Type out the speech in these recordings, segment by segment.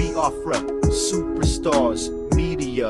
Biafra, superstars, media.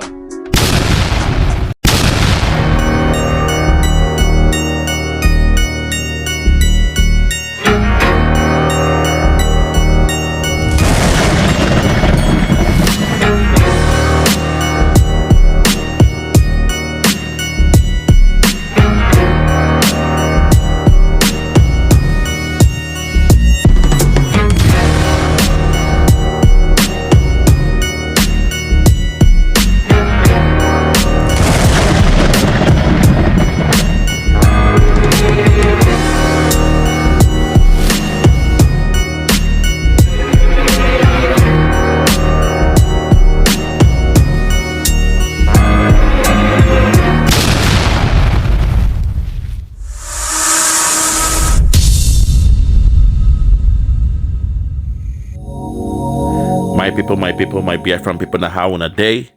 My people, my Biafran people, how on a day.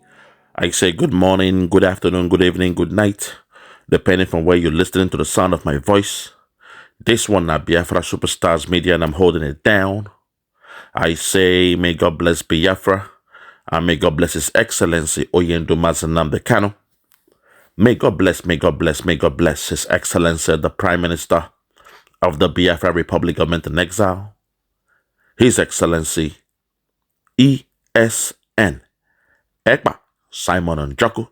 I say good morning, good afternoon, good evening, good night, depending from where you're listening to the sound of my voice. This one, Biafra Superstars Media, and I'm holding it down. I say, may God bless Biafra, and may God bless His Excellency Oyendo Nnamdi Kanu. May God bless His Excellency, the Prime Minister of the Biafra Republic Government in Exile, His Excellency ESN Ekpa Simon Njoku,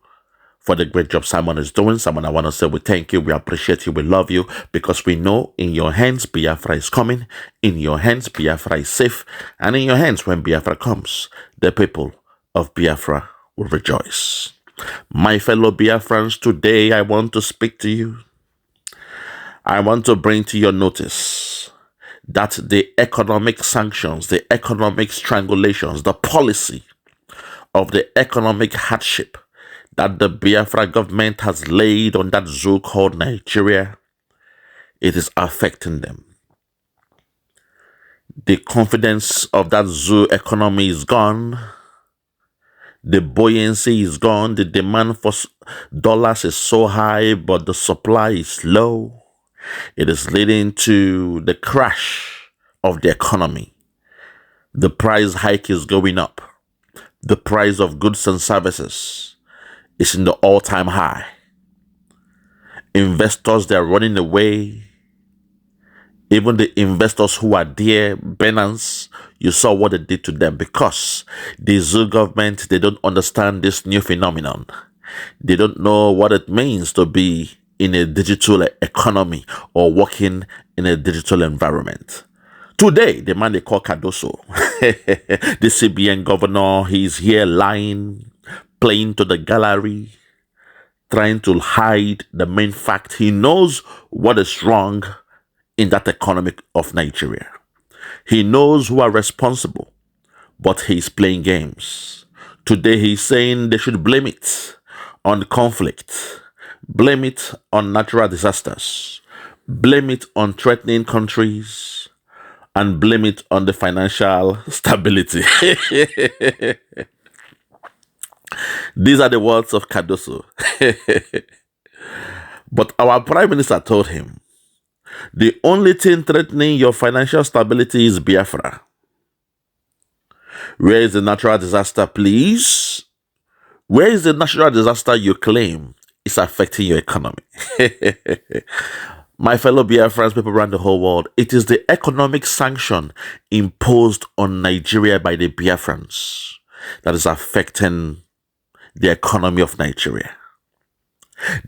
for the great job Simon is doing. Simon, I want to say we thank you, we appreciate you, we love you, because we know in your hands Biafra is coming, in your hands Biafra is safe, and in your hands when Biafra comes, the people of Biafra will rejoice. My fellow Biafrans, today I want to speak to you. I want to bring to your notice that the economic sanctions, the economic strangulations, the policy of the economic hardship that the Biafra government has laid on that zoo called Nigeria, it is affecting them. The confidence of that zoo economy is gone. The buoyancy is gone. The demand for dollars is so high, but the supply is low. It is leading to the crash of the economy. The price hike is going up. The price of goods and services is in the all-time high. Investors, they're running away. Even the investors who are there, Binance, you saw what they did to them, because the zoo government, they don't understand this new phenomenon. They don't know what it means to be in a digital economy or working in a digital environment. Today, the man they call Cardoso, the CBN governor, he's here lying, playing to the gallery, trying to hide the main fact. He knows what is wrong in that economy of Nigeria. He knows who are responsible, but he's playing games. Today, he's saying they should blame it on conflict, blame it on natural disasters, blame it on threatening countries, and blame it on the financial stability. These are the words of Cardoso. But our Prime Minister told him, the only thing threatening your financial stability is Biafra. Where is the natural disaster, please? Where is the natural disaster you claim is affecting your economy? My fellow Biafrans, people around the whole world, it is the economic sanction imposed on Nigeria by the Biafrans that is affecting the economy of Nigeria.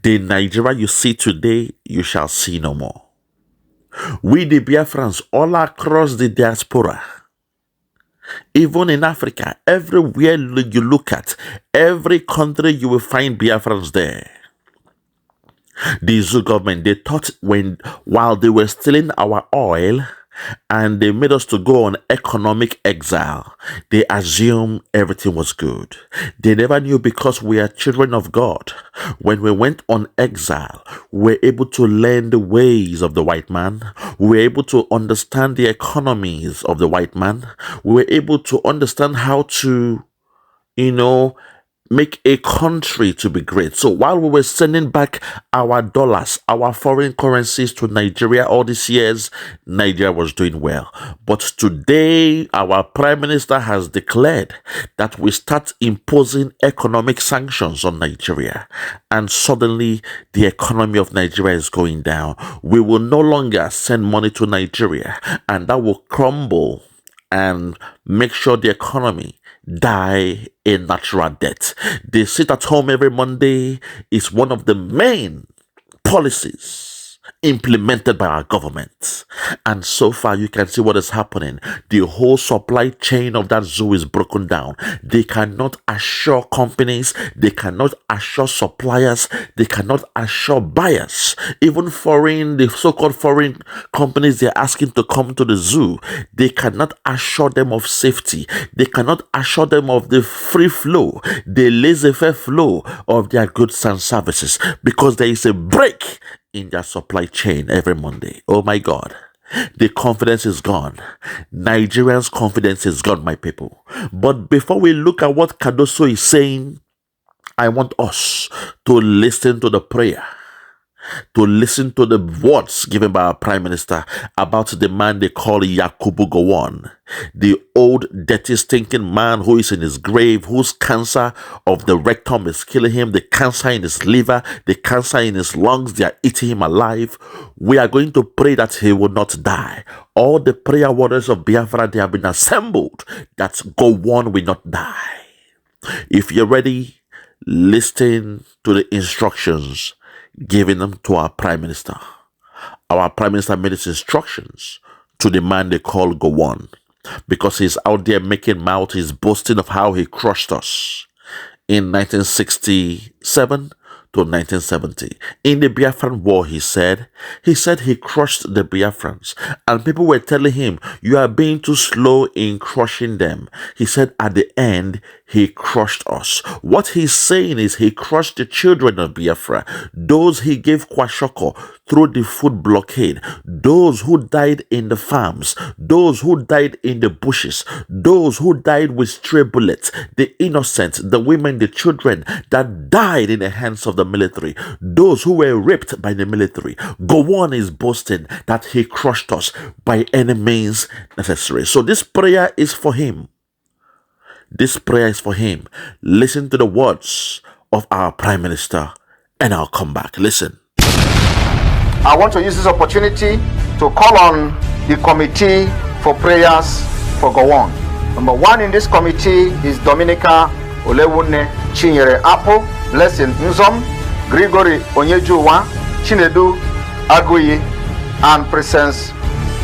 The Nigeria you see today, you shall see no more. We, the Biafrans, all across the diaspora, even in Africa, everywhere you look at, every country, you will find Biafrans there. The zoo government, they thought while they were stealing our oil and they made us to go on economic exile, they assumed everything was good. They never knew, because we are children of God. When we went on exile, we were able to learn the ways of the white man. We were able to understand the economies of the white man. We were able to understand how to, make a country to be great. So while we were sending back our dollars, our foreign currencies to Nigeria all these years, Nigeria was doing well. But today, our Prime Minister has declared that we start imposing economic sanctions on Nigeria. And suddenly, the economy of Nigeria is going down. We will no longer send money to Nigeria, and that will crumble and make sure the economy die a natural death. They sit at home every Monday is one of the main policies implemented by our government. And so far, you can see what is happening. The whole supply chain of that zoo is broken down. They cannot assure companies, they cannot assure suppliers, they cannot assure buyers. Even the so-called foreign companies they're asking to come to the zoo, they cannot assure them of safety. They cannot assure them of the free flow, the laissez-faire flow of their goods and services, because there is a break in their supply chain every Monday. Oh my God. The confidence is gone. Nigerians' confidence is gone, my people. But before we look at what Cardoso is saying, I want us to listen to the prayer, to listen to the words given by our Prime Minister about the man they call Yakubu Goan, the old, dirty, stinking man who is in his grave, whose cancer of the rectum is killing him, the cancer in his liver, the cancer in his lungs, they are eating him alive. We are going to pray that he will not die. All the prayer warriors of Biafra, they have been assembled that Goan will not die. If you're ready, listen to the instructions giving them to our Prime Minister. Our Prime Minister made his instructions to the man they call Goan, because he's out there making mouth, he's boasting of how he crushed us in 1967 to 1970. In the Biafran War, he said he crushed the Biafrans. And people were telling him, you are being too slow in crushing them. He said at the end, he crushed us. What he's saying is he crushed the children of Biafra, those he gave kwashoko through the food blockade, those who died in the farms, those who died in the bushes, those who died with stray bullets, the innocent, the women, the children that died in the hands of the military, those who were raped by the military. Goan is boasting that he crushed us by any means necessary. So this prayer is for him. This prayer is for him. Listen to the words of our Prime Minister, and I'll come back. Listen. I want to use this opportunity to call on the committee for prayers for Goan. Number one in this committee is Dominica Olewune Chinyere Apple, Blessing Nzom, Gregory Onyejuwa, Chinedu Aguyi, and Presence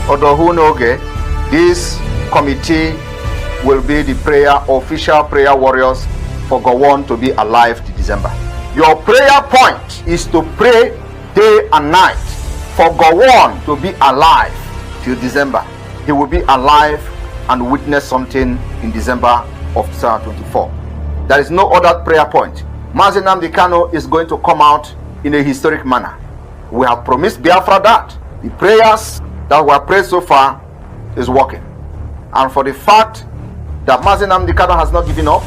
Odohunoge. This committee will be the official prayer warriors for Goan to be alive till December. Your prayer point is to pray day and night for Goan to be alive till December. He will be alive and witness something in December of 2024. There is no other prayer point. Mazi Nnamdi Kanu is going to come out in a historic manner. We have promised Biafra that the prayers that were prayed so far is working. And for the fact that Mazi Nnamdi Kanu has not given up,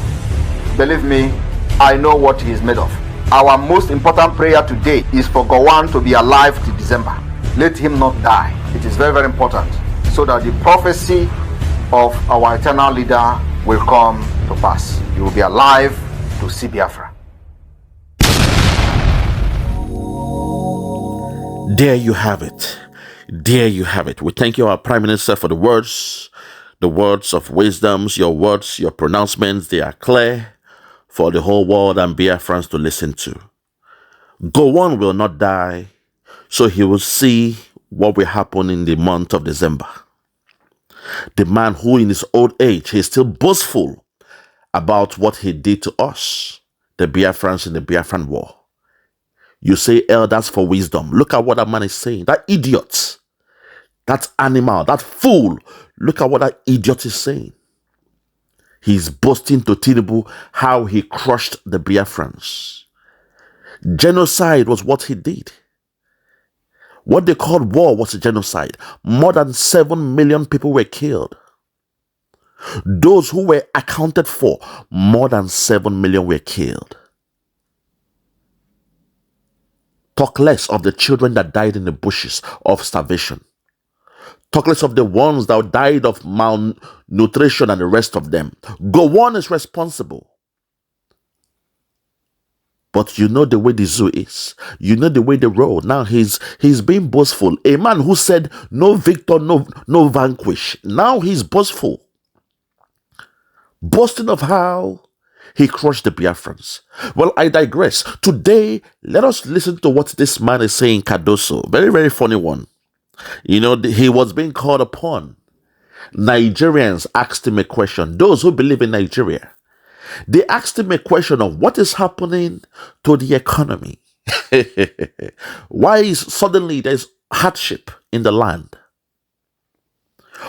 believe me, I know what he is made of. Our most important prayer today is for Goan to be alive till December. Let him not die. It is very, very important, so that the prophecy of our eternal leader will come to pass. He will be alive to see Biafra. There you have it. There you have it. We thank you, our Prime Minister, for the words of wisdoms, your words, your pronouncements. They are clear for the whole world and Biafrans to listen to. Goan will not die, so he will see what will happen in the month of December. The man who in his old age, he's still boastful about what he did to us, the Biafrans in the Biafran War. You say elders for wisdom. Look at what that man is saying. That idiot, that animal, that fool. Look at what that idiot is saying. He's boasting to Tinubu how he crushed the Biafrans. Genocide was what he did. What they called war was a genocide. More than 7 million people were killed. Those who were accounted for, more than 7 million were killed. Talk less of the children that died in the bushes of starvation. Talk less of the ones that died of malnutrition and the rest of them. Goan is responsible. But you know the way the zoo is. You know the way they roll. Now he's being boastful. A man who said no victor, no vanquish. Now he's boastful. Boasting of how he crushed the Biafrans. Well, I digress. Today, let us listen to what this man is saying, Cardoso. Very, very funny one. You know, he was being called upon. Nigerians asked him a question. Those who believe in Nigeria. They asked him a question of what is happening to the economy. Why is suddenly there's hardship in the land?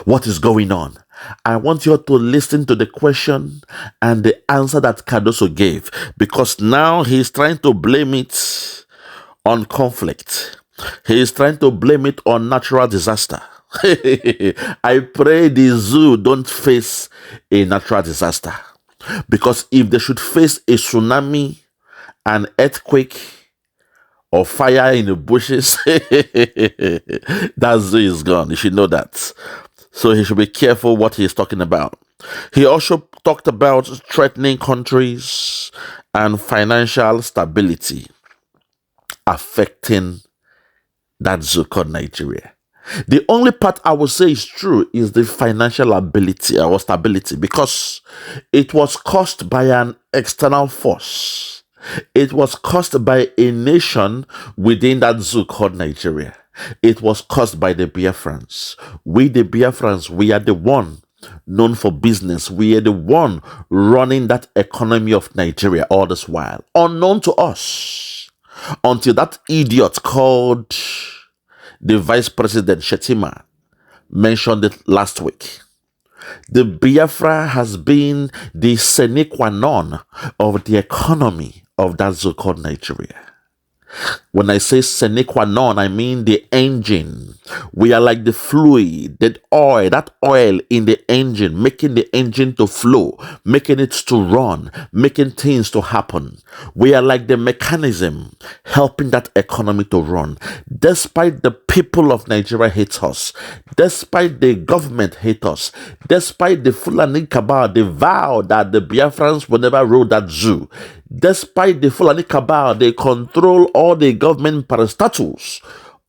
What is going on? I want you to listen to the question and the answer that Cardoso gave, because now he's trying to blame it on conflict. He is trying to blame it on natural disaster. I pray the zoo don't face a natural disaster. Because if they should face a tsunami, an earthquake, or fire in the bushes, that zoo is gone. You should know that. So he should be careful what he is talking about. He also talked about threatening countries and financial stability affecting that zoo called Nigeria. The only part I would say is true is the financial ability or stability, because it was caused by an external force. It was caused by a nation within that zoo called Nigeria. It was caused by the Biafrans. We, the Biafrans, we are the one known for business. We are the one running that economy of Nigeria all this while, unknown to us, until that idiot called the Vice President Shetima mentioned it last week. The Biafra has been the sine qua non of the economy of that zoo called Nigeria. When I say sine qua non, I mean the engine. We are like the fluid, that oil in the engine, making the engine to flow, making it to run, making things to happen. We are like the mechanism helping that economy to run. Despite the people of Nigeria hate us, despite the government hate us, despite the Fulani cabal, they vow that the Biafrans will never rule that zoo. Despite the Fulani cabal, they control all the government parastatals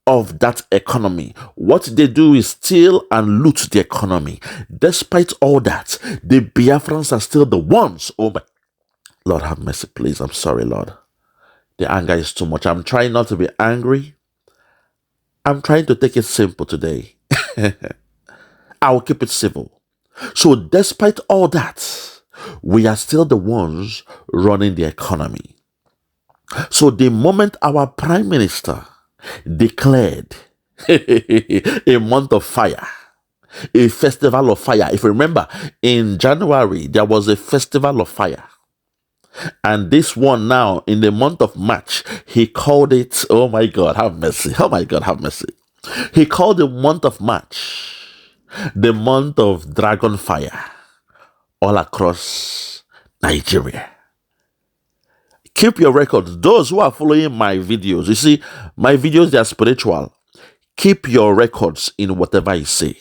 of that economy. What they do is steal and loot the economy. Despite all that, the Biafrans are still the ones. Oh my Lord, have mercy, please. I'm sorry, Lord. The anger is too much. I'm trying not to be angry. I'm trying to take it simple today. I will keep it civil. So despite all that, we are still the ones running the economy. So the moment our Prime Minister declared a month of fire, a festival of fire. If you remember, in January, there was a festival of fire. And this one now, in the month of March, he called it, oh my God, have mercy. Oh my God, have mercy. He called the month of March the month of dragon fire all across Nigeria. Keep your records. Those who are following my videos, you see, my videos, they are spiritual. Keep your records in whatever I say.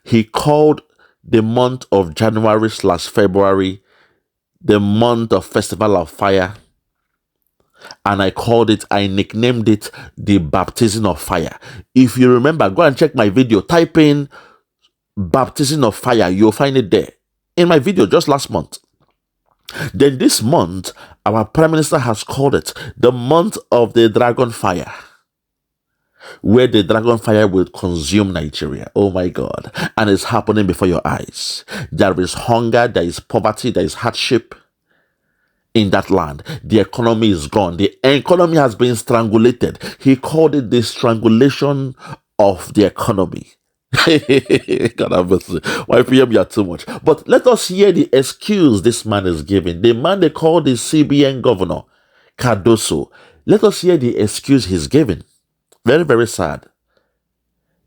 He called the month of January/February the month of Festival of Fire. And I nicknamed it the Baptism of Fire. If you remember, go and check my video. Type in Baptism of Fire. You'll find it there. In my video just last month. Then this month, our Prime Minister has called it the month of the Dragon Fire, where the Dragon Fire will consume Nigeria. Oh my God. And it's happening before your eyes. There is hunger, there is poverty, there is hardship in that land. The economy is gone. The economy has been strangulated. He called it the strangulation of the economy. God have mercy. YPM, you are too much. But let us hear the excuse this man is giving. The man they call the CBN governor, Cardoso. Let us hear the excuse he's giving. Very, very sad.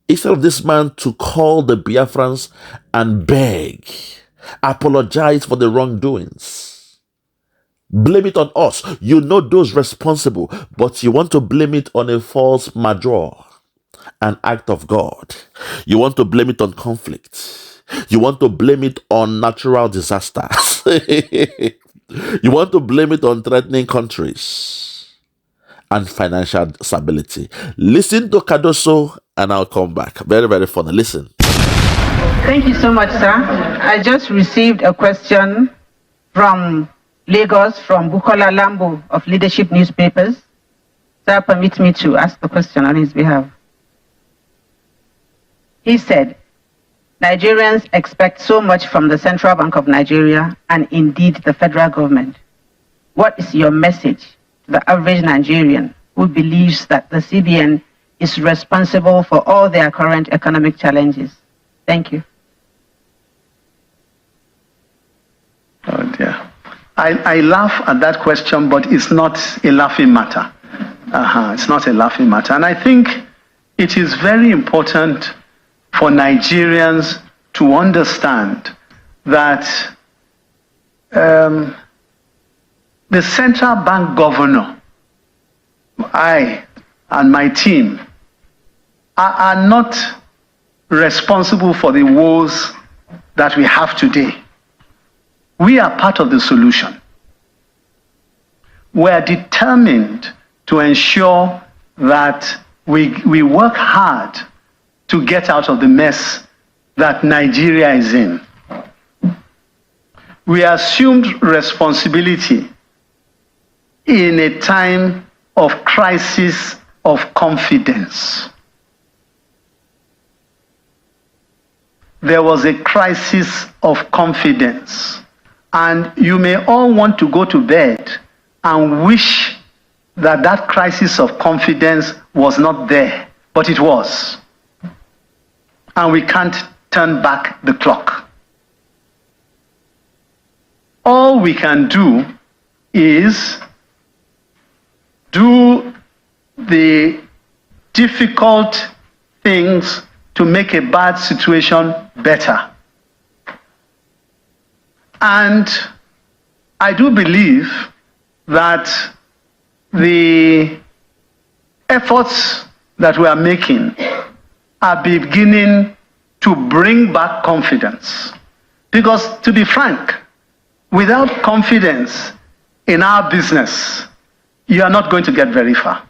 Instead of this man to call the Biafrans and beg, apologize for the wrongdoings, blame it on us. You know those responsible, but you want to blame it on a false major, an act of God. You want to blame it on conflict. You want to blame it on natural disasters. You want to blame it on threatening countries and financial stability. Listen to Cardoso and I'll come back. Very, very funny. Listen. Thank you so much, sir. I just received a question from Lagos, from Bukola Lambo of Leadership Newspapers. Sir, permit me to ask the question on his behalf. He said, Nigerians expect so much from the Central Bank of Nigeria and indeed the federal government. What is your message to the average Nigerian who believes that the CBN is responsible for all their current economic challenges? Thank you. Oh dear. I laugh at that question, but it's not a laughing matter. It's not a laughing matter. And I think it is very important for Nigerians to understand that the central bank governor, I and my team, are not responsible for the woes that we have today. We are part of the solution. We are determined to ensure that we work hard to get out of the mess that Nigeria is in. We assumed responsibility in a time of crisis of confidence. There was a crisis of confidence. And you may all want to go to bed and wish that that crisis of confidence was not there, but it was. And we can't turn back the clock. All we can do is do the difficult things to make a bad situation better. And I do believe that the efforts that we are making are beginning to bring back confidence. Because to be frank, without confidence in our business, you are not going to get very far.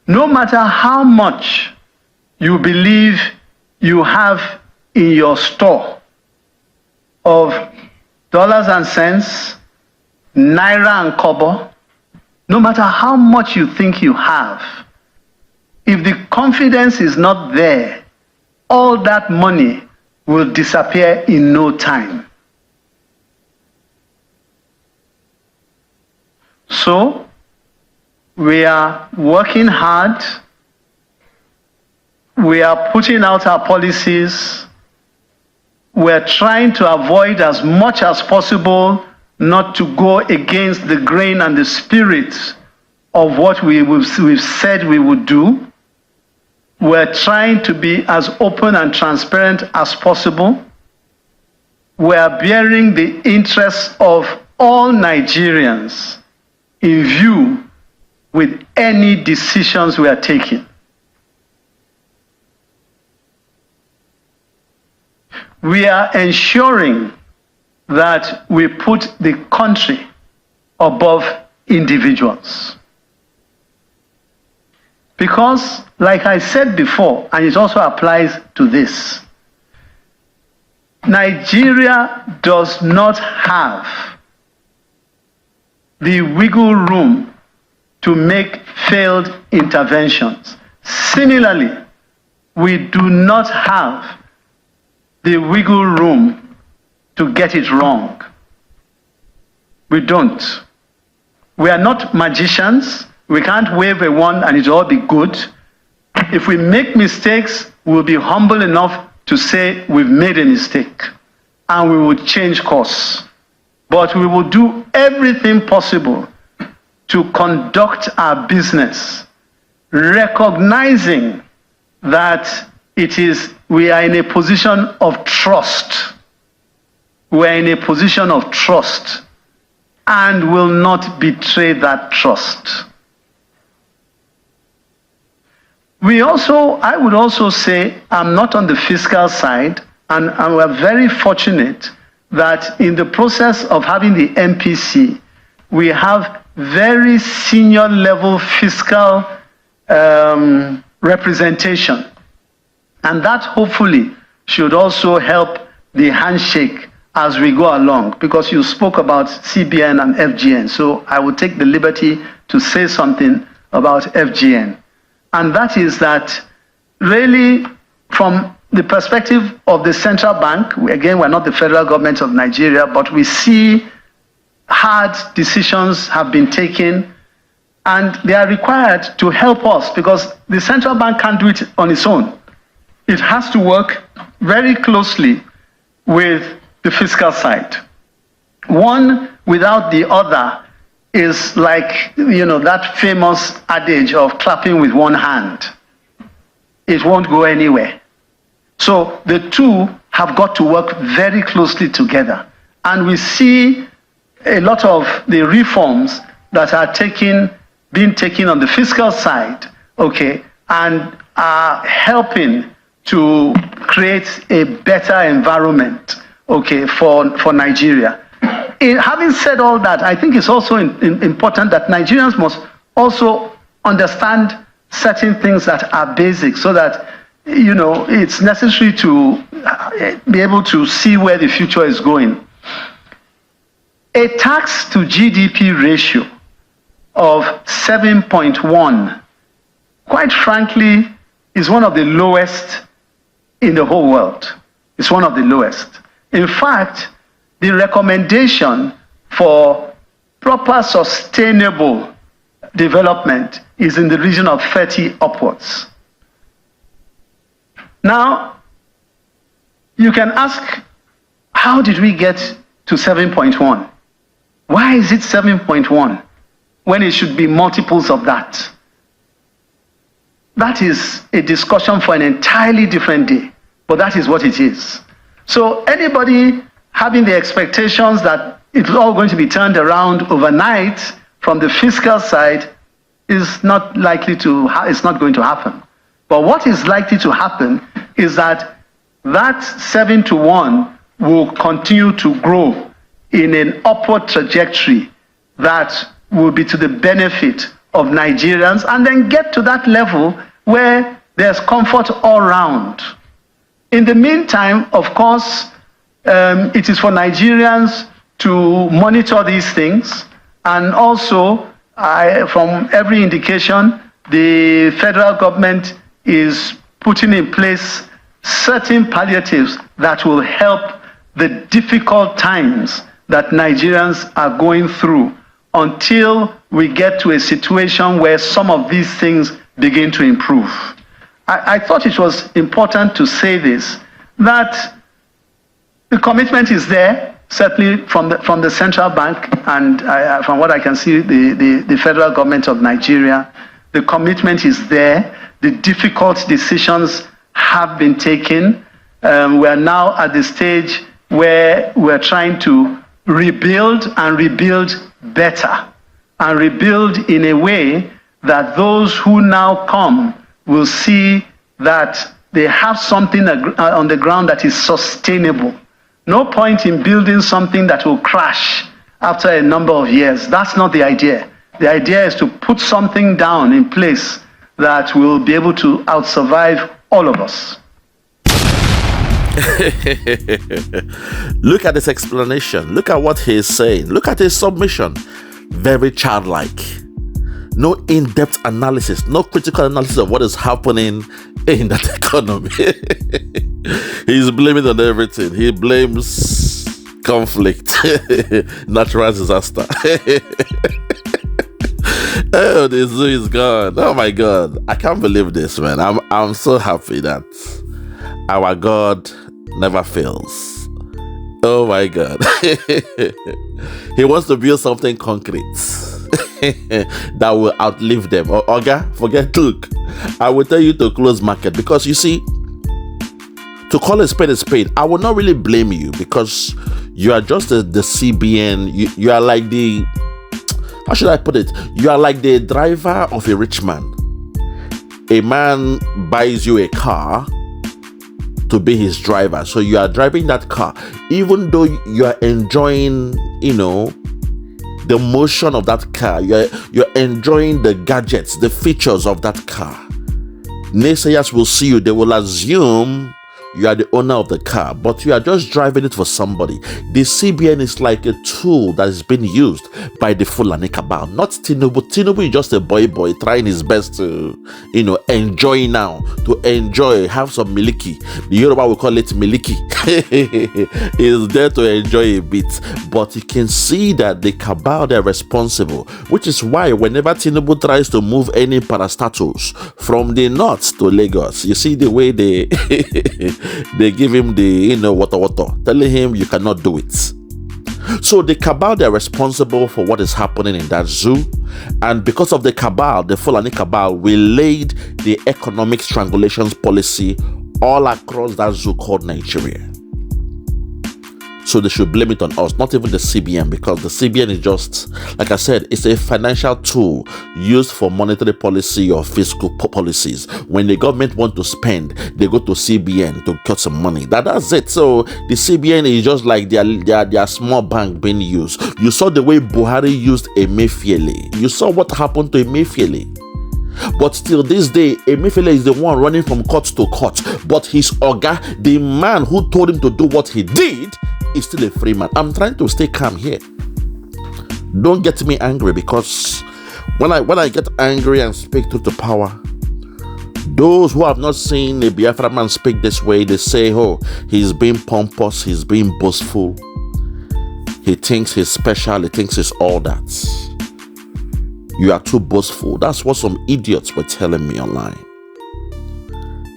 No matter how much you believe you have in your store of dollars and cents, naira and kobo, no matter how much you think you have, if the confidence is not there, all that money will disappear in no time. So, we are working hard. We are putting out our policies. We're trying to avoid as much as possible not to go against the grain and the spirit of what we've said we would do. We're trying to be as open and transparent as possible. We're bearing the interests of all Nigerians in view with any decisions we are taking. We are ensuring that we put the country above individuals. Because, like I said before, and it also applies to this, Nigeria does not have the wiggle room to make failed interventions. Similarly, we do not have the wiggle room to get it wrong. We don't. We are not magicians. We can't wave a wand and it'll all be good. If we make mistakes, we'll be humble enough to say we've made a mistake and we will change course. But we will do everything possible to conduct our business recognizing that we are in a position of trust. We are in a position of trust and will not betray that trust. I would also say, I'm not on the fiscal side, and we're very fortunate that in the process of having the MPC, we have very senior level fiscal representation. And that hopefully should also help the handshake as we go along, because you spoke about CBN and FGN. So I will take the liberty to say something about FGN. And that is that really from the perspective of the central bank, again, we're not the federal government of Nigeria, but we see hard decisions have been taken and they are required to help us because the central bank can't do it on its own. It has to work very closely with the fiscal side. One without the other is like, that famous adage of clapping with one hand. It won't go anywhere. So the two have got to work very closely together. And we see a lot of the reforms that are being taken on the fiscal side, and are helping to create a better environment, for Nigeria. Having said all that, I think it's also important that Nigerians must also understand certain things that are basic so that, it's necessary to be able to see where the future is going. A tax to GDP ratio of 7.1, quite frankly, is one of the lowest in the whole world. It's one of the lowest. In fact, the recommendation for proper sustainable development is in the region of 30 upwards. Now, you can ask, how did we get to 7.1? Why is it 7.1 when it should be multiples of that? That is a discussion for an entirely different day, but that is what it is. So anybody having the expectations that it's all going to be turned around overnight from the fiscal side is not it's not going to happen. But what is likely to happen is that 7-1 will continue to grow in an upward trajectory that will be to the benefit of Nigerians, and then get to that level where there's comfort all around. In the meantime, of course, it is for Nigerians to monitor these things, and also, from every indication, the federal government is putting in place certain palliatives that will help the difficult times that Nigerians are going through until we get to a situation where some of these things begin to improve. I thought it was important to say this, that the commitment is there, certainly from the central bank, and from what I can see, the federal government of Nigeria, the commitment is there. The difficult decisions have been taken. We are now at the stage where we're trying to rebuild and rebuild better, and rebuild in a way that those who now come will see that they have something on the ground that is sustainable. No point in building something that will crash after a number of years. That's not the idea. The idea is to put something down in place that will be able to outsurvive all of us. Look at this explanation. Look at what he is saying. Look at his submission. Very childlike. No in-depth analysis, no critical analysis of what is happening in that economy. He's blaming on everything. He blames conflict, natural disaster. Oh, the zoo is gone. Oh my God. I can't believe this, man. I'm so happy that our God never fails. Oh my God. He wants to build something concrete. that will outlive them. Oga, forget, look, I will tell you to close market, because you see, to call a spade, I will not really blame you, because you are just the CBN. You are like the, how should I put it? You are like the driver of a rich man. A man buys you a car to be his driver. So you are driving that car. Even though you are enjoying, the motion of that car, you're enjoying the gadgets, the features of that car. Naysayers will see you. They will assume you are the owner of the car, but you are just driving it for somebody. The CBN is like a tool that is being used by the Fulani cabal, not Tinubu. Tinubu is just a boy trying his best to, enjoy now, to enjoy, have some miliki. The Yoruba will call it miliki. He's there to enjoy a bit, but you can see that the cabal, they're responsible, which is why whenever Tinubu tries to move any parastatals from the north to Lagos, you see the way they they give him the, water, telling him you cannot do it. So the cabal, they're responsible for what is happening in that zoo. And because of the cabal, the Fulani cabal, we laid the economic strangulations policy all across that zoo called Nigeria. So they should blame it on us, not even the CBN, because the CBN is just, like I said, it's a financial tool used for monetary policy or fiscal policies. When the government want to spend, they go to CBN to cut some money. That's it. So the CBN is just like their small bank being used. You saw the way Buhari used Emefiele. You saw what happened to Emefiele. But still this day, Emefiele is the one running from court to court. But his oga, the man who told him to do what he did, is still a free man. I'm trying to stay calm here. Don't get me angry, because when I get angry and speak to the power, those who have not seen a Biafra man speak this way, they say, oh, he's being pompous, he's being boastful, he thinks he's special, he thinks he's all that. You are too boastful. That's what some idiots were telling me online.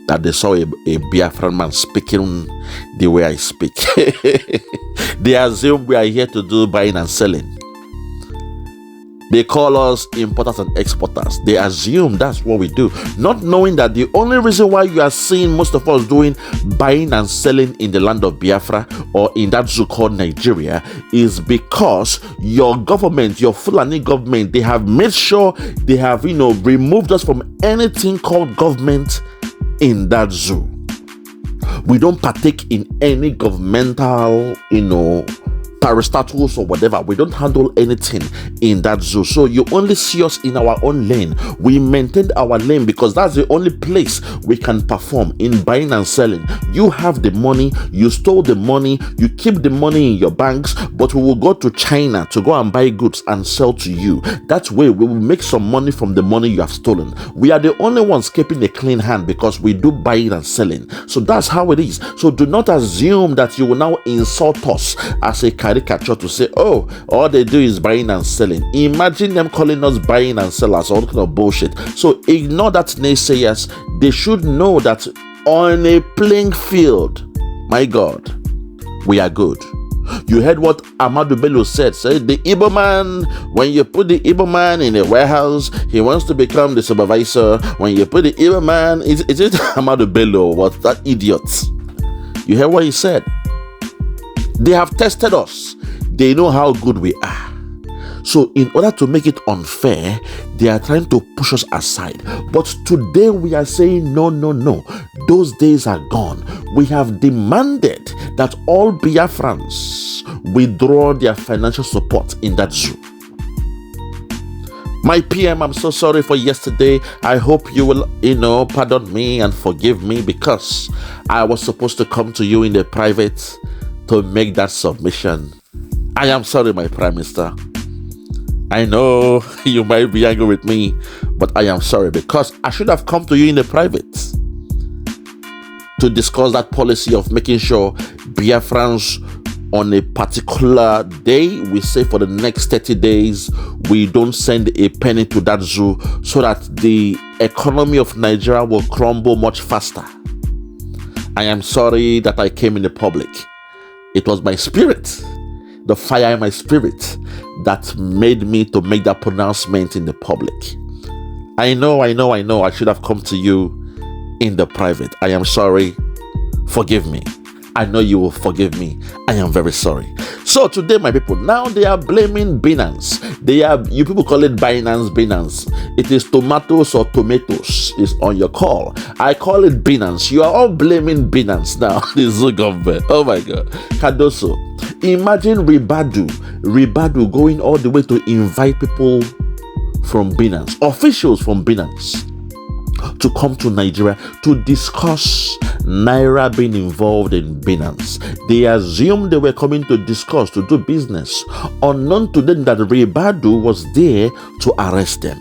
That they saw a Biafran man speaking the way I speak. They assume we are here to do buying and selling. They call us importers and exporters. They assume that's what we do, not knowing that the only reason why you are seeing most of us doing buying and selling in the land of Biafra or in that zoo called Nigeria is because your government, your Fulani government, they have made sure they have, removed us from anything called government in that zoo. We don't partake in any governmental, parastatals or whatever. We don't handle anything in that zoo. So you only see us in our own lane. We maintained our lane because that's the only place we can perform in buying and selling. You have the money, you stole the money, you keep the money in your banks, but we will go to China to go and buy goods and sell to you. That way we will make some money from the money you have stolen. We are the only ones keeping a clean hand because we do buying and selling. So that's how it is. So do not assume that you will now insult us as a caricature to say, oh, all they do is buying and selling. Imagine them calling us buying and sellers, all kind of bullshit. So ignore that naysayers. They should know that on a playing field, my God, we are good. You heard what Ahmadu Bello said. Said the Igbo man, when you put the Igbo man in a warehouse, he wants to become the supervisor. When you put the Igbo man, is it Ahmadu Bello or what? That idiot. You heard what he said. They have tested us. They know how good we are. So in order to make it unfair, they are trying to push us aside. But today we are saying, no. Those days are gone. We have demanded that all Biafrans withdraw their financial support in that zoo. My PM, I'm so sorry for yesterday. I hope you will, pardon me and forgive me, because I was supposed to come to you in the private to make that submission. I am sorry, my Prime Minister. I know you might be angry with me, but I am sorry, because I should have come to you in the private to discuss that policy of making sure Biafrans on a particular day, we say for the next 30 days, we don't send a penny to that zoo so that the economy of Nigeria will crumble much faster. I am sorry that I came in the public. It was my spirit the fire in my spirit that made me to make that pronouncement in the public. I know, I should have come to you in the private. I am sorry. Forgive me. I know you will forgive me. I am very sorry. So today, my people, now they are blaming Binance. You people call it Binance. It is tomatoes or tomatoes. It's on your call. I call it Binance. You are all blaming Binance now. The zoo government. Oh my God. Cardoso. Imagine Ribadu going all the way to invite people from Binance, officials from Binance, to come to Nigeria to discuss Naira being involved in Binance. They assumed they were coming to discuss, to do business, unknown to them that Ribadu was there to arrest them.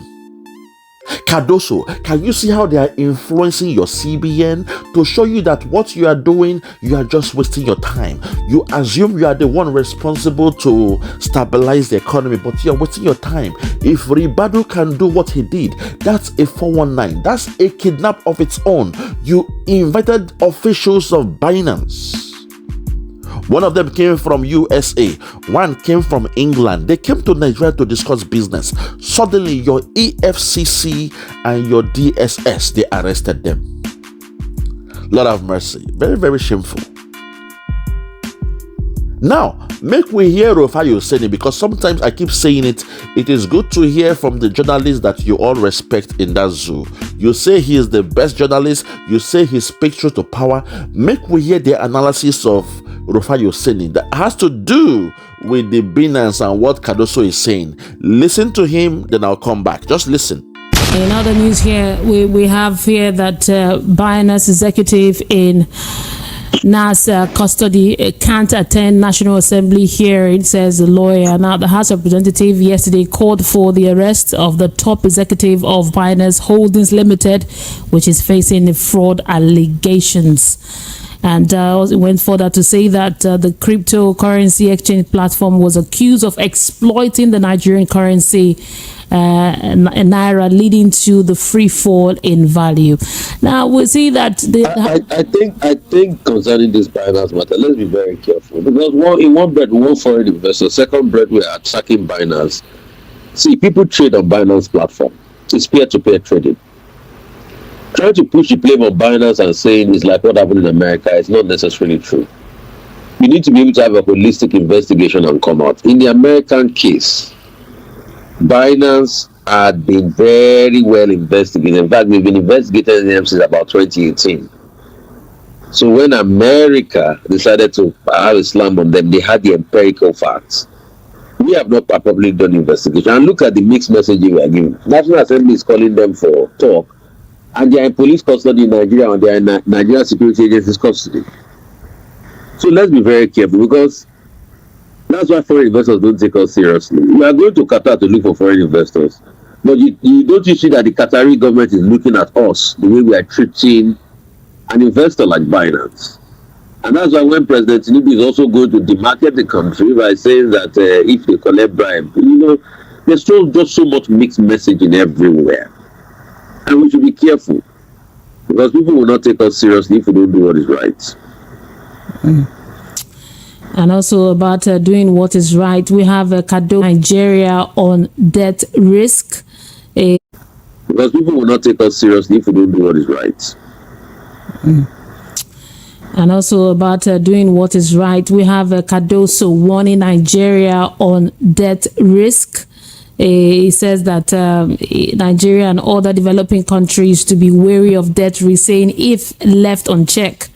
Cardoso, can you see how they are influencing your CBN to show you that what you are doing, you are just wasting your time? You assume you are the one responsible to stabilize the economy, but you are wasting your time. If Ribadu can do what he did, that's a 419. That's a kidnap of its own. You invited officials of Binance. One of them came from USA, one came from England. They came to Nigeria to discuss business. Suddenly, your EFCC and your DSS, they arrested them. Lord have mercy. Very, very shameful. Now, make we hear RUFAI OSENI, because sometimes I keep saying it. It is good to hear from the journalists that you all respect in that zoo. You say he is the best journalist. You say he speaks truth to power. Make we hear the analysis of RUFAI OSENI that has to do with the Binance and what Cardoso is saying. Listen to him, then I'll come back. Just listen. In other news here, we have here that Binance executive in NAS custody can't attend National Assembly hearing, says the lawyer. Now, the House of Representatives yesterday called for the arrest of the top executive of Binance Holdings Limited, which is facing fraud allegations. And went further to say that the cryptocurrency exchange platform was accused of exploiting the Nigerian currency Naira, leading to the free fall in value. Now we see that I think concerning this Binance matter, let's be very careful, because in one breath, one foreign investor, second breath, we are attacking Binance. See, people trade on Binance platform. It's peer-to-peer trading. Trying to push the blame on Binance and saying it's like what happened in America is not necessarily true. You need to be able to have a holistic investigation and come out. In the American case, Binance had been very well investigated. In fact, we've been investigating them since about 2018. So when America decided to have a slam on them, they had the empirical facts. We have not properly done investigation. And look at the mixed messaging we are giving. National Assembly is calling them for talk, and they are in police custody in Nigeria, and they are in Nigerian security agencies custody. So let's be very careful, because that's why foreign investors don't take us seriously. We are going to Qatar to look for foreign investors, but you don't see that the Qatari government is looking at us the way we are treating an investor like Binance. And that's why when President Tinubu is also going to demarket the country by saying that if they collect bribe, there's just so much mixed messaging everywhere. And we should be careful, because people will not take us seriously if we don't do what is right. And also about doing what is right, we have Cardoso, Nigeria on debt risk. Because people will not take us seriously if we don't do what is right. And also about doing what is right, we have Cardoso warning Nigeria on debt risk. He says that Nigeria and other developing countries to be wary of debt risk, saying if left unchecked,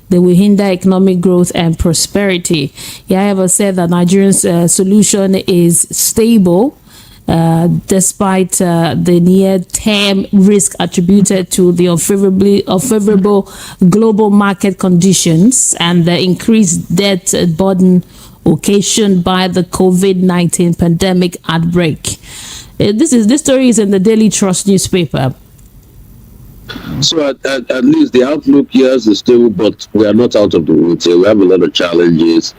they will hinder economic growth and prosperity. He, however, said that Nigeria's solution is stable, despite the near-term risk attributed to the unfavorable global market conditions and the increased debt burden occasioned by the COVID-19 pandemic outbreak. This story is in the Daily Trust newspaper. So at least the outlook, yes, is stable, but we are not out of the woods here. We have a lot of challenges.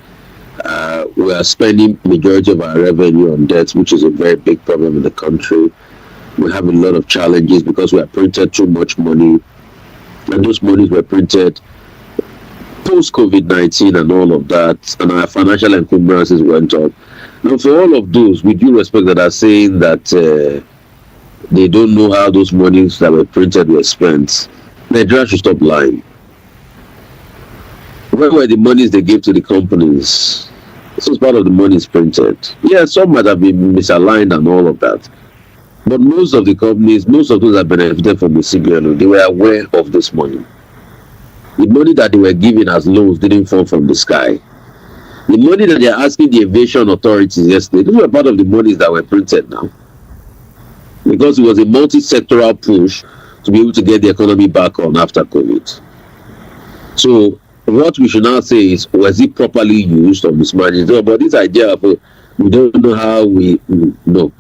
We are spending majority of our revenue on debt, which is a very big problem in the country. We have a lot of challenges because we have printed too much money, and those monies were printed post-COVID-19 and all of that, and our financial encumbrances went up. Now, for all of those, with due respect, that are saying that they don't know how those monies that were printed were spent, Nigeria should stop lying. Where were the monies they gave to the companies? This was part of the monies printed. Yeah, some might have been misaligned and all of that. But most of the companies, most of those that benefited from the CBN, they were aware of this money. The money that they were giving as loans didn't fall from the sky. The money that they're asking the aviation authorities yesterday, these were part of the monies that were printed now. Because it was a multi-sectoral push to be able to get the economy back on after COVID. So what we should now say is, was it properly used or mismanaged? No, but this idea of we don't know how we know.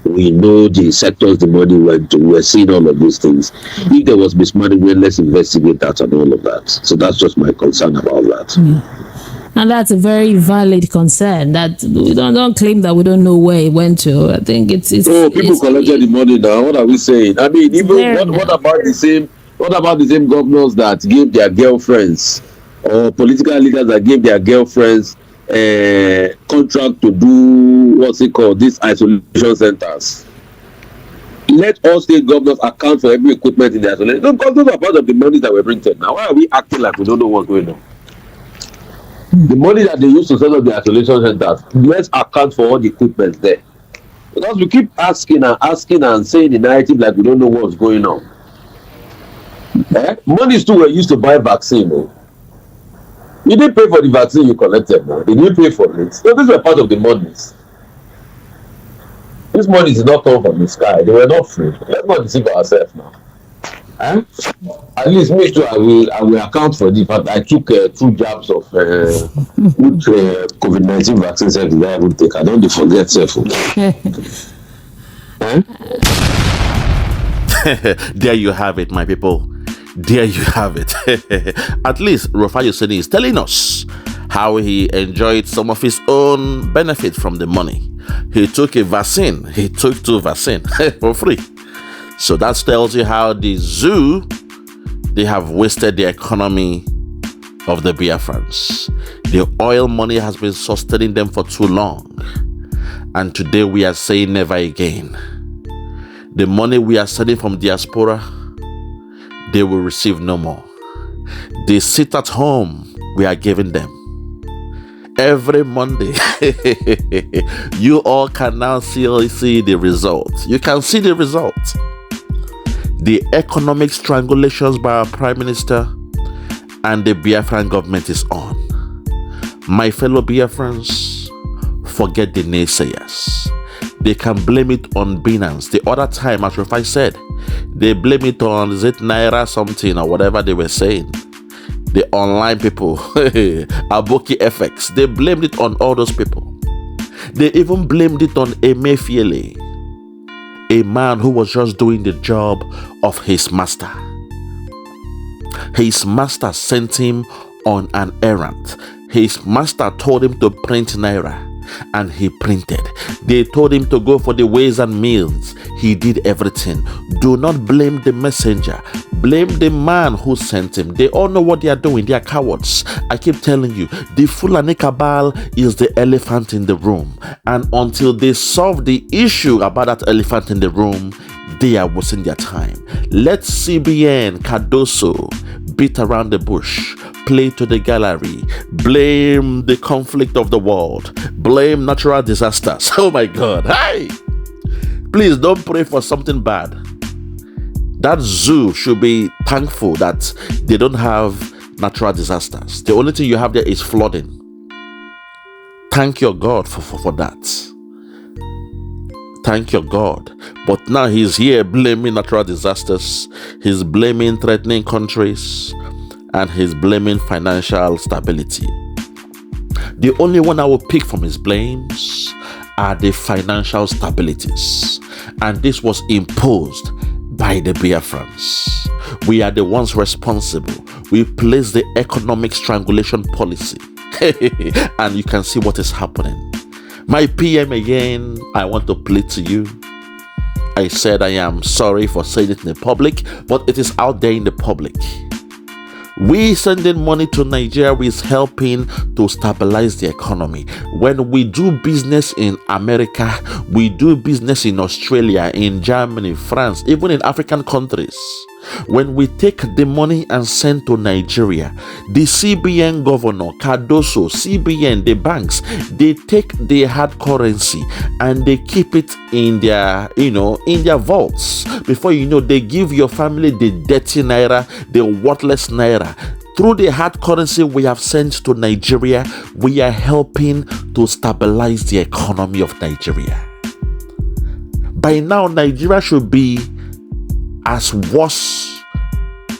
We know the sectors the money went to. We're seeing all of these things. If there was mismanagement, let's investigate that and all of that. So that's just my concern about that. And that's a very valid concern. That we don't claim that we don't know where it went to. I think it's people collected the money now. What are we saying? I mean, even what about the same governors that gave their girlfriends, or political leaders that gave their girlfriends contract to do these isolation centers? Let all state governors account for every equipment in the isolation. Because those are part of the money that were printed. Now, why are we acting like we don't know what's going on? The money that they use to set up the isolation centers, let's account for all the equipment there. Because we keep asking and saying the narrative like we don't know what's going on. Monies too were used to buy vaccine. You didn't pay for the vaccine you collected. Did you pay for it? So these were part of the monies. These monies did not come from the sky. They were not free. Let's not deceive ourselves now. At least me too, I will account for this. But I took 2 jabs of which COVID-19 vaccines I would take. I don't forget self. There you have it, my people. There you have it. At least RUFAI OSENI is telling us how he enjoyed some of his own benefit from the money. He took a vaccine. He took 2 vaccines for free. So that tells you how the zoo, they have wasted the economy of the Biafrans. The oil money has been sustaining them for too long. And today we are saying never again. The money we are sending from diaspora, they will receive no more. They sit at home, we are giving them. Every Monday, you all can now see the result. You can see the result. The economic strangulations by our Prime Minister and the Biafran government is on. My fellow Biafrans, forget the naysayers. They can blame it on Binance. The other time, as RUFAI said, they blame it on, is it Naira something or whatever they were saying. The online people, Aboki FX, they blamed it on all those people. They even blamed it on Emefiele, a man who was just doing the job of his master. His master sent him on an errand. His master told him to print Naira, and he printed. They told him to go for the ways and meals. He did everything. Do not blame the messenger. Blame the man who sent him. They all know what they are doing. They are cowards. I keep telling you, the Fulani cabal is the elephant in the room. And until they solve the issue about that elephant in the room, they are wasting their time. Let CBN, Cardoso, beat around the bush, play to the gallery, blame the conflict of the world, blame natural disasters. Oh my God. Hey! Please don't pray for something bad. That zoo should be thankful that they don't have natural disasters. The only thing you have there is flooding. Thank your God for that. Thank your God. But now he's here blaming natural disasters. He's blaming threatening countries. And he's blaming financial stability. The only one I will pick from his blames are the financial stabilities. And this was imposed by the Biafrans. We are the ones responsible. We place the economic strangulation policy. And you can see what is happening. My PM again, I want to plead to you. I said I am sorry for saying it in the public, but it is out there in the public. We sending money to Nigeria is helping to stabilize the economy. When we do business in America, we do business in Australia, in Germany, France, even in African countries. When we take the money and send to Nigeria, the CBN governor, Cardoso, CBN, the banks, they take the hard currency and they keep it in their, in their vaults. Before you know, they give your family the dirty naira, the worthless naira. Through the hard currency we have sent to Nigeria, we are helping to stabilize the economy of Nigeria. By now, Nigeria should be as worse,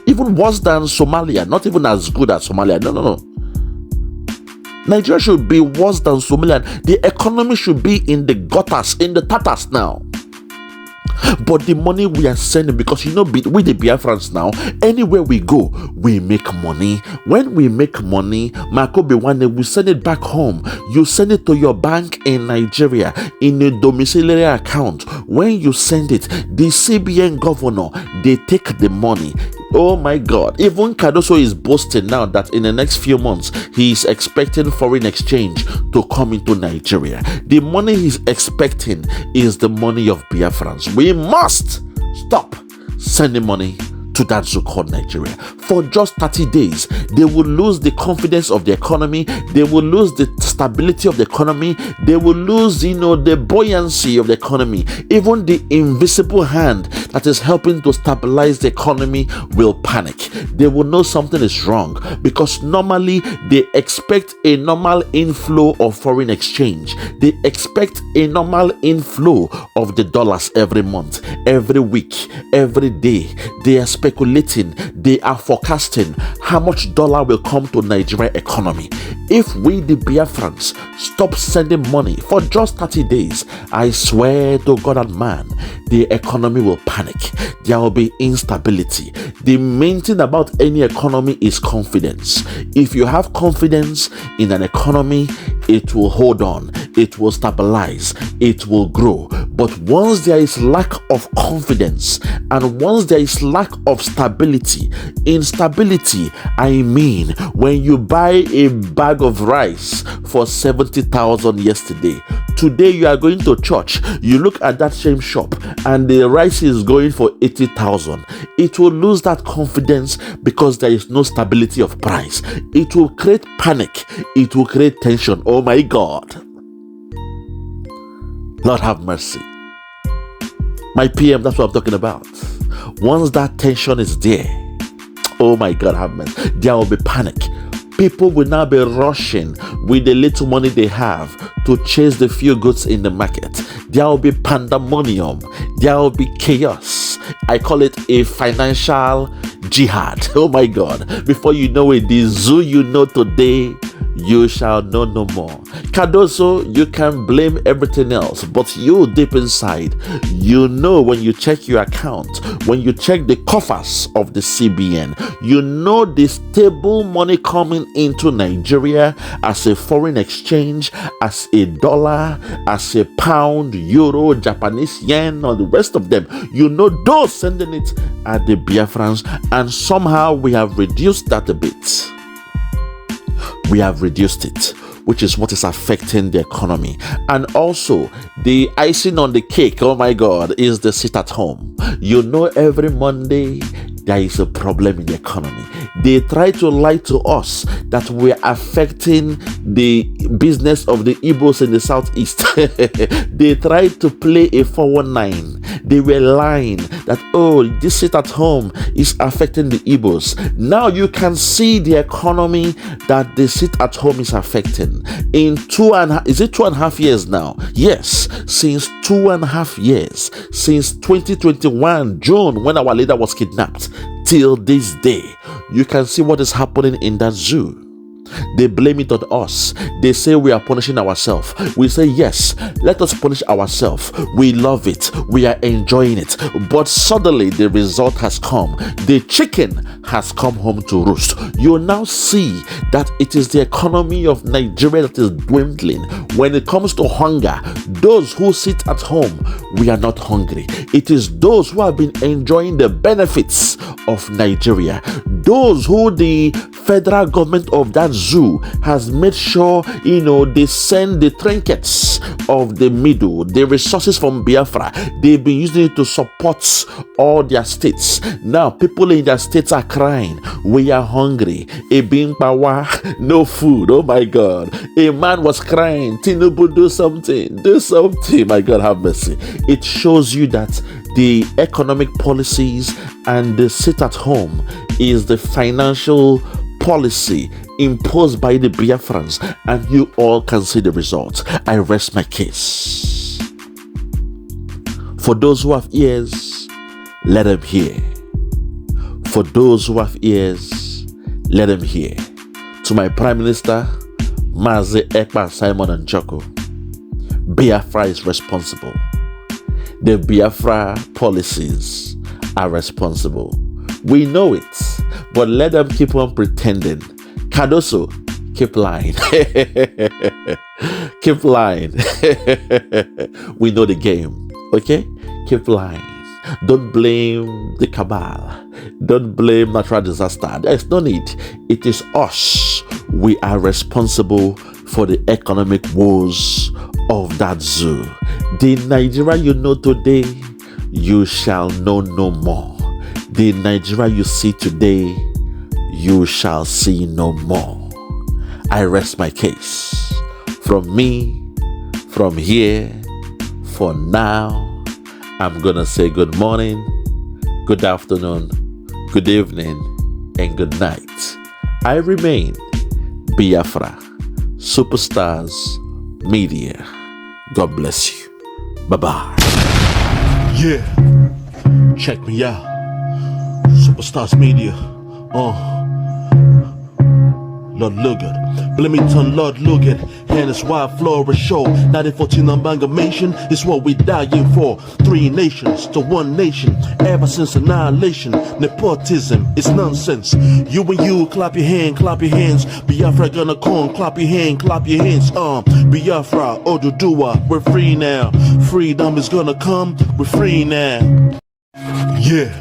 even worse than Somalia, not even as good as Somalia. No. Nigeria should be worse than Somalia. The economy should be in the gutters, in the tatters now. But the money we are sending, because we the Biafrans now, anywhere we go, we make money. When we make money, Makobe one day we send it back home. You send it to your bank in Nigeria in a domiciliary account. When you send it, the CBN governor, they take the money. Oh my God, even Cardoso is boasting now that in the next few months, he is expecting foreign exchange to come into Nigeria. The money he's expecting is the money of Biafrans. We must stop sending money to that so-called Nigeria. For just 30 days, they will lose the confidence of the economy. They will lose the stability of the economy. They will lose, the buoyancy of the economy. Even the invisible hand that is helping to stabilize the economy will panic. They will know something is wrong, because normally they expect a normal inflow of foreign exchange. They expect a normal inflow of the dollars every month, every week, every day. They are speculating, they are forecasting how much dollar will come to Nigeria economy. If we the Biafrans stop sending money for just 30 days, I swear to God and man, the economy will panic. There will be instability. The main thing about any economy is confidence. If you have confidence in an economy, it will hold on, it will stabilize, it will grow. But once there is lack of confidence and once there is lack of stability, instability, I mean, when you buy a bag of rice for 70,000 yesterday, today you are going to church, you look at that same shop and the rice is going for 80,000. It will lose that confidence because there is no stability of price. It will create panic. It will create tension. Oh my God. Lord have mercy. My PM, that's what I'm talking about. Once that tension is there, oh my God, have mercy, there will be panic. People will now be rushing with the little money they have to chase the few goods in the market. There will be pandemonium. There will be chaos. I call it a financial jihad. Oh my God. Before you know it, the zoo you know today, you shall know no more. Cardoso, you can blame everything else, but you deep inside, you know when you check your account, when you check the coffers of the CBN, you know the stable money coming into Nigeria as a foreign exchange, as a dollar, as a pound, euro, Japanese yen, or the rest of them. You know those sending it at the Biafrans, and somehow we have reduced that a bit. We have reduced it, which is what is affecting the economy. And also, the icing on the cake, oh my God, is the sit at home. You know, every Monday, there is a problem in the economy. They try to lie to us that we are affecting the business of the Igbos in the southeast. They tried to play a 419. They were lying that, oh, this sit at home is affecting the Igbos. Now you can see the economy that the sit at home is affecting. In 2.5 years now? Yes, since 2.5 years, since 2021 June, when our leader was kidnapped, till this day, you can see what is happening in that zoo. They blame it on us. They say we are punishing ourselves. We say, yes, let us punish ourselves. We love it. We are enjoying it. But suddenly the result has come. The chicken has come home to roost. You now see that it is the economy of Nigeria that is dwindling. When it comes to hunger, those who sit at home, we are not hungry. It is those who have been enjoying the benefits of Nigeria. those who the federal government of that zoo has made sure, they send the trinkets of the middle, the resources from Biafra. They've been using it to support all their states. Now, people in their states are crying. We are hungry. Ebin power, no food. Oh my God. A man was crying. Tinubu, do something. Do something. My God, have mercy. It shows you that the economic policies and the sit at home is the financial policy imposed by the Biafrans, and you all can see the results. I rest my case. For those who have ears, let them hear. For those who have ears, let them hear. To my Prime Minister, Mazi Ekpa, Simon and Joko, Biafra is responsible. The Biafra policies are responsible. We know it, but let them keep on pretending. Cardoso, keep lying. Keep lying. We know the game, okay? Keep lying. Don't blame the cabal. Don't blame natural disaster. There's no need. It is us. We are responsible for the economic woes of that zoo. The Nigeria you know today, you shall know no more. The Nigeria you see today, you shall see no more. I rest my case. From me, from here, for now, I'm gonna say good morning, good afternoon, good evening, and good night. I remain Biafra, Superstars Media. God bless you. Bye-bye. Yeah, check me out. Superstars Media. Lord Logan, Bloomington, Lord Logan, and it's wild Flora show. 1914 amalgamation is what we dying for. 3 nations to 1 nation. Ever since annihilation, nepotism is nonsense. You and you, clap your hands. Biafra gonna come, clap your hands. Biafra, Oduduwa, we're free now. Freedom is gonna come, we're free now. Yeah.